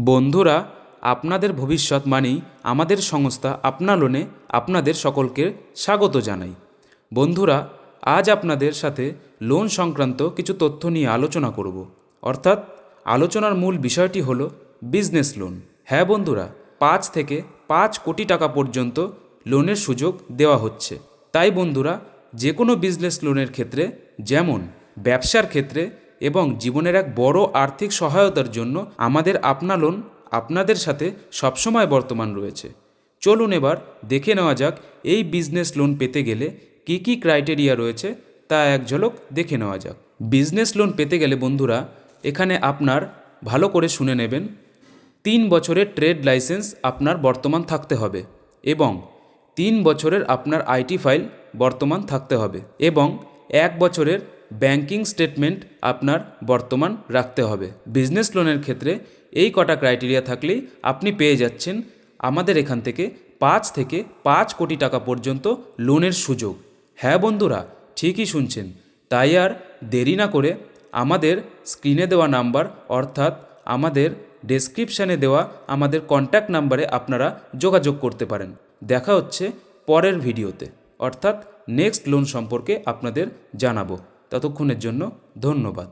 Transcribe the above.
বন্ধুরা, আপনাদের ভবিষ্যৎ মানেই আমাদের সংস্থা আপনা লোনে আপনাদের সকলকে স্বাগত জানাই। বন্ধুরা, আজ আপনাদের সাথে লোন সংক্রান্ত কিছু তথ্য নিয়ে আলোচনা করব। অর্থাৎ আলোচনার মূল বিষয়টি হলো বিজনেস লোন। হ্যাঁ বন্ধুরা, 5 থেকে 5 কোটি টাকা পর্যন্ত লোনের সুযোগ দেওয়া হচ্ছে। তাই বন্ধুরা, যে কোনো বিজনেস লোনের ক্ষেত্রে, যেমন ব্যবসার ক্ষেত্রে এবং জীবনের এক বড় আর্থিক সহায়তার জন্য আমাদের আপনা লোন আপনাদের সাথে সবসময় বর্তমান রয়েছে। চলুন এবার দেখে নেওয়া যাক এই বিজনেস লোন পেতে গেলে কী কী ক্রাইটেরিয়া রয়েছে তা এক ঝলক দেখে নেওয়া যাক। বিজনেস লোন পেতে গেলে বন্ধুরা, এখানে আপনার ভালো করে শুনে নেবেন, 3 বছরের ট্রেড লাইসেন্স আপনার বর্তমান থাকতে হবে এবং 3 বছরের আপনার আইটি ফাইল বর্তমান থাকতে হবে এবং 1 বছরের ব্যাংকিং স্টেটমেন্ট আপনার বর্তমান রাখতে হবে। বিজনেস লোনের ক্ষেত্রে এই কটা ক্রাইটেরিয়া থাকলেই আপনি পেয়ে যাচ্ছেন আমাদের এখান থেকে 5 থেকে 5 কোটি টাকা পর্যন্ত লোনের সুযোগ। হ্যাঁ বন্ধুরা, ঠিকই শুনছেন। তাই আর দেরি না করে আমাদের স্ক্রিনে দেওয়া নাম্বার অর্থাৎ আমাদের ডেসক্রিপশানে দেওয়া আমাদের কন্ট্যাক্ট নাম্বারে আপনারা যোগাযোগ করতে পারেন। দেখা হচ্ছে পরের ভিডিওতে, অর্থাৎ নেক্সট লোন সম্পর্কে আপনাদের জানাবো। ততক্ষণের জন্য ধন্যবাদ।